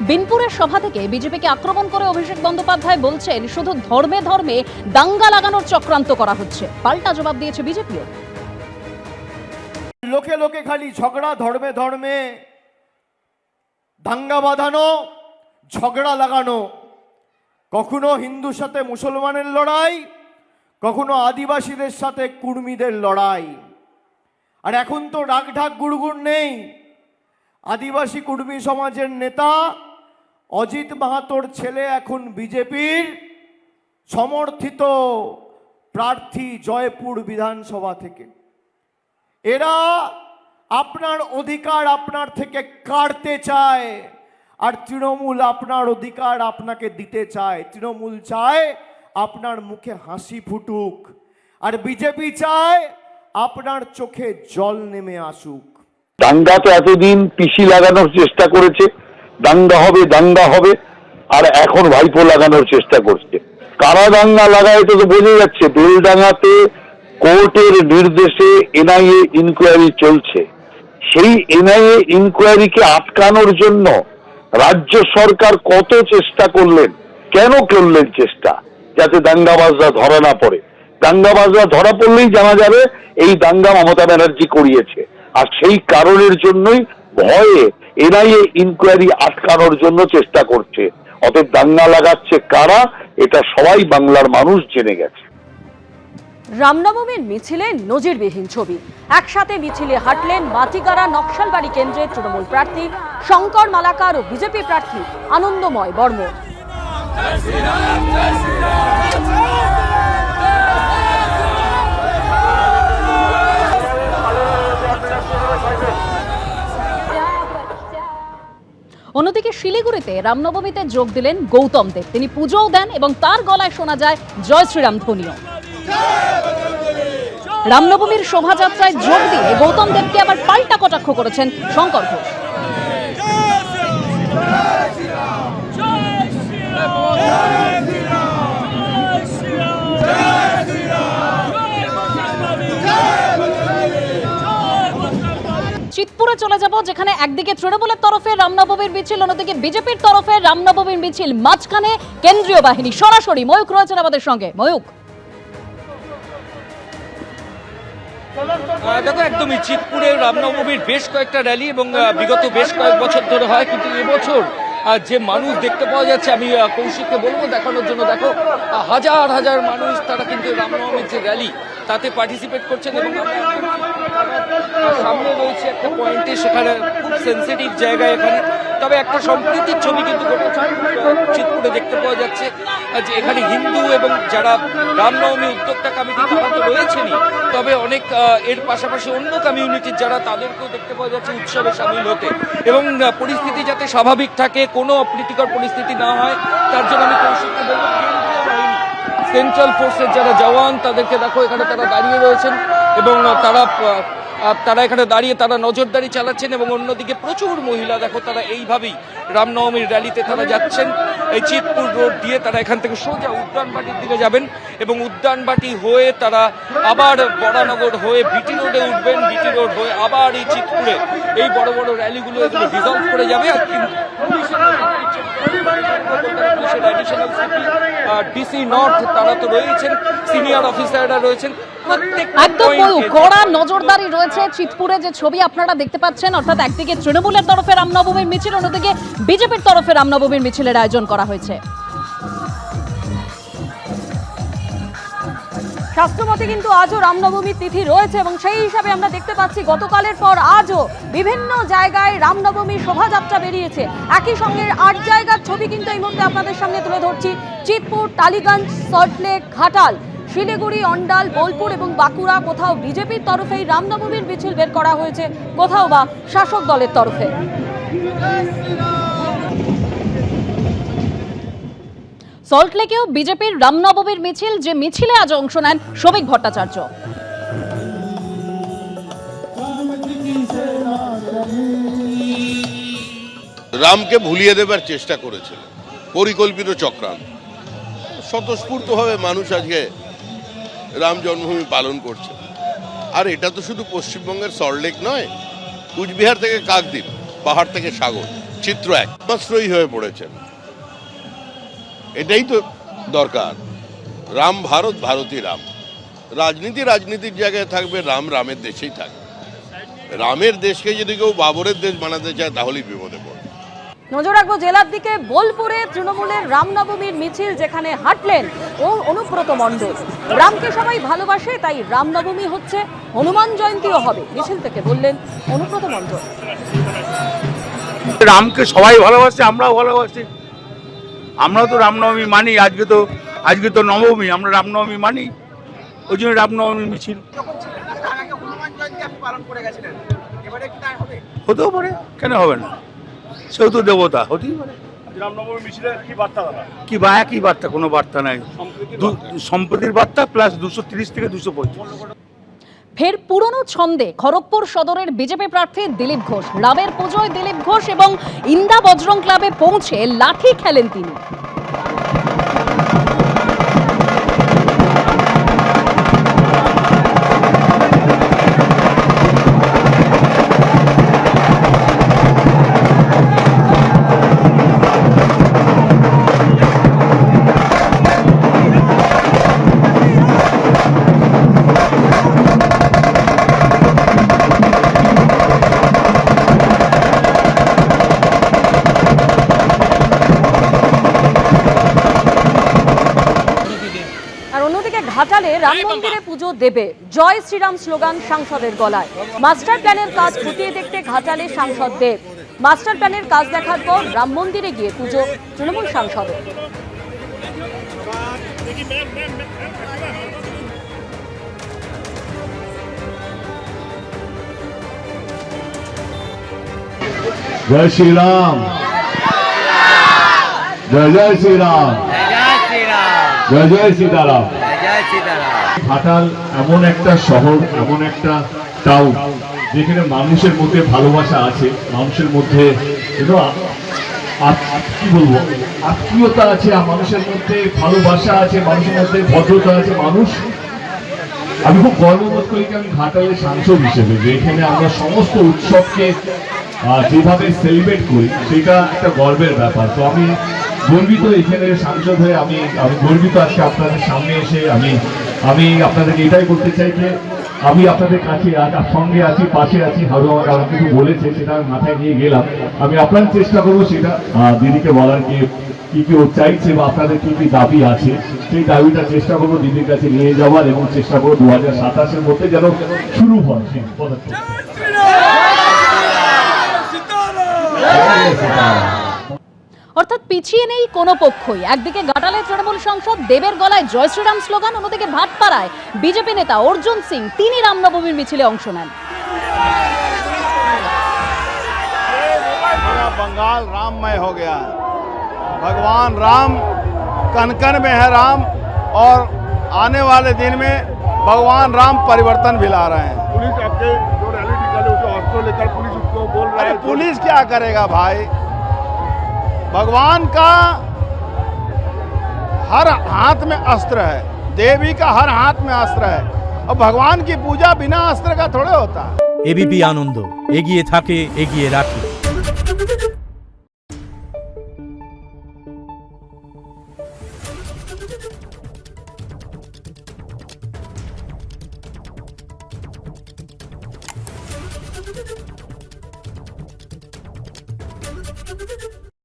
বিনপুরের সভা থেকে বিজেপিকে আক্রমণ করে অভিষেক বন্দ্যোপাধ্যায় বলছেন শুধু ধর্মে ধর্মে দাঙ্গা লাগানোর চক্রান্ত করা হচ্ছে। পাল্টা জবাব দিয়েছে বিজেপিও। লোকে লোকে খালি ঝগড়া, ধর্মে ধর্মে দাঙ্গা বাঁধানো, ঝগড়া লাগানো। কখনো হিন্দুর সাথে মুসলমানের লড়াই, কখনো আদিবাসীদের সাথে কুর্মীদের লড়াই। আর এখন তো ডাকঢাক গুড়গুড় নেই। আদিবাসী কুর্মী সমাজের নেতা অজিত মাহাতোর ছেলে এখন বিজেপির সমর্থিত প্রার্থী জয়পুর বিধানসভা থেকে। এরা আপনার অধিকার আপনার থেকে কাটতে চায়, আর তৃণমূল আপনার অধিকার আপনাকে দিতে চায়। তৃণমূল চায় আপনার মুখে হাসি ফুটুক, আর বিজেপি চায় আপনার চোখে জল নেমে আসুক। দাঙ্গা তো এতদিন পিসি লাগানোর চেষ্টা করেছে, দাঙ্গা হবে, আর এখন ভাইপো লাগানোর চেষ্টা করছে। কারা দাঙ্গা লাগায় তো বোঝা যাচ্ছে। বেলডাঙ্গাতে কোর্টের নির্দেশে এনআইএ ইনকোয়ারি চলছে। সেই এনআইএ ইনকোয়ারিকে আটকানোর জন্য রাজ্য সরকার কত চেষ্টা করলেন, কেন করলেন চেষ্টা? যাতে দাঙ্গাবাজরা ধরা না পড়ে। দাঙ্গাবাজরা ধরা পড়লেই জানা যাবে এই দাঙ্গা মমতা ব্যানার্জি করিয়েছে। আর সেই কারণের জন্যই ভয়ে এনআইএ ইনকোয়ারি আটকানোর জন্য চেষ্টা করছে। অতএব দাঙ্গা লাগাচ্ছে কারা, এটা সবাই বাংলার মানুষ জেনে গেছে। রামনবমীর মিছিলে নজিরবিহীন ছবি। একসাথে মিছিলে হাঁটলেন মাটিগাড়া নকশালবাড়ি কেন্দ্রের তৃণমূল প্রার্থী শঙ্কর মালাকার ও বিজেপি প্রার্থী আনন্দময় বর্মন। অন্যদিকে শিলিগুড়িতে রামনবমীতে যোগ দিলেন গৌতম দেব। তিনি পুজোও দেন এবং তার গলায় শোনা যায় জয় শ্রীরাম ধ্বনিও। রামনবমীর শোভাযাত্রায় যোগ দিয়ে গৌতম দেবকে আবার পাল্টা কটাক্ষ করেছেন শঙ্কর ঘোষ। চিতপুরে চলে যাব, যেখানে একদিকে তৃণমূলের তরফে রামনবমীর মিছিল, অন্যদিকে বিজেপির তরফে রামনবমীর মিছিল। মাঝখানে কেন্দ্রীয় বাহিনী সরাসরি। ময়ূক রয়েছেন আমাদের সঙ্গে। ময়ূক, দেখো, একদমই চিতপুরের রামনবমীর বেশ কয়েকটা র্যালি এবং বিগত বেশ কয়েক বছর ধরে হয়, কিন্তু এবছর যে মানুষ দেখতে পাওয়া যাচ্ছে, আমি কৌশিককে বলবো দেখানোর জন্য। দেখো, হাজার হাজার মানুষ তারা কিন্তু রামনবমীর যে র্যালি তাতে পার্টিসিপেট করছেন। এবং সামনে রয়েছে একটা পয়েন্টে, সেখানে খুব সেন্সিটিভ জায়গায় এখানে। তবে একটা সম্প্রীতির ছবি কিন্তু চিতপুরে দেখতে পাওয়া যাচ্ছে, যে এখানে হিন্দু এবং যারা রামনবমী উদ্যোক্তা কমিটি তারা তো রয়েছেনই, তবে অনেক এর পাশাপাশি অন্য কমিউনিটির যারা, তাদেরকেও দেখতে পাওয়া যাচ্ছে উৎসবে সামিল হতে। এবং পরিস্থিতি যাতে স্বাভাবিক থাকে, কোনো অপ্রীতিকর পরিস্থিতি না হয়, তার জন্য আমি কৌশিককে বলবো সেন্ট্রাল ফোর্সের যারা জওয়ান তাদেরকে দেখো এখানে তারা দাঁড়িয়ে রয়েছেন এবং তারা এখানে দাঁড়িয়ে তারা নজরদারি চালাচ্ছেন। এবং অন্যদিকে প্রচুর মহিলা দেখো, তারা এইভাবেই রামনবমীর র্যালিতে তারা যাচ্ছেন। এই চিতপুর রোড দিয়ে তারা এখান থেকে সোজা উদ্যানবাটির দিকে যাবেন এবং উদ্যানবাটি হয়ে তারা আবার বরানগর হয়ে বিটি রোডে উঠবেন। বিটি রোড হয়ে আবার এই চিতপুরে এই বড় বড় র্যালিগুলো এগুলো ডিজলভ করে যাবে। আর পুলিশের অ্যাডিশনাল সিপি ডিসি নর্থ তারা তো রয়েছেন, সিনিয়র অফিসাররা রয়েছেন। একদম কড়া নজরদারি রয়েছে চিতপুরে। যে ছবি আপনারা দেখতে পাচ্ছেন, অর্থাৎ একদিকে তৃণমূলের তরফে রামনবমীর মিছিল, অন্যদিকে বিজেপির তরফে রামনবমীর মিছিলের আয়োজন করা হয়েছে। শাস্ত্রমতে কিন্তু আজও রামনবমীর তিথি রয়েছে এবং সেই হিসাবে আমরা দেখতে পাচ্ছি গতকালের পর আজও বিভিন্ন জায়গায় রামনবমীর শোভাযাত্রা বেরিয়েছে। একই সঙ্গে 8 জায়গার ছবি কিন্তু এই মুহূর্তে আপনাদের সামনে তুলে ধরছি। চিতপুর, টালিগঞ্জ, সল্টলেক, ঘাটাল, শিলিগুড়ি, অন্ডাল, বোলপুর এবং বাঁকুড়া। কোথাও বিজেপির তরফেই রামনবমীর মিছিল বের করা হয়েছে, কোথাও বা শাসক দলের তরফে। সল্টলেকেও বিজেপির রামনবমীর মিছিল, যে মিছিলে আজ অংশ নেন শ্রমিক ভট্টাচার্য। রামকে ভুলিয়ে দেবার চেষ্টা করেছিল, পরিকল্পিত চক্রান্ত। স্বতঃস্ফূর্তভাবে মানুষ আজকে রাম জন্মভূমি পালন করছে। আর এটা তো শুধু পশ্চিমবঙ্গের সল্টলেক নয়, কুচবিহার থেকে কাকদ্বীপ, পাহাড় থেকে সাগর, চিত্র একমাত্রই হয়ে পড়েছেন। এটাই তো দরকার। রাম ভারত, ভারতই রাম। রাজনীতির জায়গায় থাকবে, রাম রামের দেশেই থাকবে। রামের দেশকে যদি কেউ বাবরের দেশ বানাতে চায় তাহলেই বিপদে পড়বে। নজর রাখবো জেলার দিকে। বোলপুরে তৃণমূলের রামনবমীর মিছিল যেখানে হাঁটলেন অনুব্রত মণ্ডল। রামকে সবাই ভালোবাসে, তাই রামনবমী হচ্ছে, হনুমান জয়ন্তীও হবে, মিছিল থেকে বললেন অনুব্রত মণ্ডল। রামকে সবাই ভালোবাসে, আমরাও ভালোবাসি। আমরাও তো রামনবমী মানি। আজকে তো নবমী, আমরা রামনবমী মানি, ওই জন্য রামনবমী মিছিল। হতেও পারে, কেন হবে না? সেও তো দেবতা, হতেই পারে। রামনবমী মিছিলের কি বার্তা দাদা? একই বার্তা, কোনো বার্তা নাই। সম্প্রীতির বার্তা প্লাস 230 থেকে 235। ফের পুরনো ছন্দে খড়গপুর সদরের বিজেপি প্রার্থী দিলীপ ঘোষ। রামের পুজোয় দিলীপ ঘোষ এবং ইন্দা বজরং ক্লাবে পৌঁছে লাঠি খেলেন তিনি। আর অন্যদিকে ঘাটালে রাম মন্দিরে পুজো দেবে, জয় শ্রীরাম স্লোগান সাংসদের গলায়। মাস্টার প্ল্যানের কাজ খতিয়ে দেখতে ঘাটালে সাংসদ দেব। মাস্টার প্ল্যানের কাজ দেখার পর রাম মন্দিরে গিয়ে পুজো তৃণমূল সাংসদের। जय श्री राम, जय श्री राम, जय सीताराम। ঘাটাল এমন একটা শহর, এমন একটা টাউন যেখানে মানুষের মধ্যে ভালোবাসা আছে, মানুষের মধ্যে কি বলবো, আত্মীয়তা আছে, মানুষের মধ্যে ভালোবাসা আছে, মানুষের মধ্যে ভদ্রতা আছে। আমি খুব গর্ববোধ করি যে আমি ঘাটালের সাংসদ হিসেবে, যে এখানে আমরা সমস্ত উৎসবকে যেভাবে সেলিব্রেট করি সেটা একটা গর্বের ব্যাপার। তো আমি গর্বিত এখানে সাংসদ হয়ে, আমি গর্বিত আজকে আপনাদের সামনে এসে। আমি আপনাদেরকে এটাই বলতে চাই যে আমি আপনাদের কাছে সঙ্গে আছি, পাশে আছি। হারু আমার কিছু বলেছে, সেটা আমি মাথায় নিয়ে গেলাম। আমি আপনার চেষ্টা করবো সেটা দিদিকে বলার কি ও চাইছে বা আপনাদের কি দাবি আছে, সেই দাবিটা চেষ্টা করবো দিদির কাছে নিয়ে যাওয়ার, এবং চেষ্টা করবো 2027-এর মধ্যে যেন শুরু হয় সেই পদক্ষেপ। অর্থাৎ পিছিয়ে নেই কোনো পক্ষই। একদিকে ঘাটালের তৃণমূল সাংসদ দেবের গলায় জয় শ্রীরাম স্লোগান, অন্যদিকে ভাটপাড়ায় বিজেপি নেতা অর্জুন সিং তিনি রামনবমীর মিছিলে অংশ নেন। बंगाल राममय हो गया है। भगवान राम कण कण में है राम, और आने वाले दिन में भगवान राम परिवर्तन भी ला रहे हैं। पुलिस आपके जो रैली निकाले उसको अस्त्र लेकर पुलिस उसको बोल रहा है, पुलिस क्या करेगा भाई? भगवान का हर हाथ में अस्त्र है, देवी का हर हाथ में अस्त्र है, और भगवान की पूजा बिना अस्त्र का थोड़े होता है। एबीपी आनंद एगिए थाके एगिए राखे।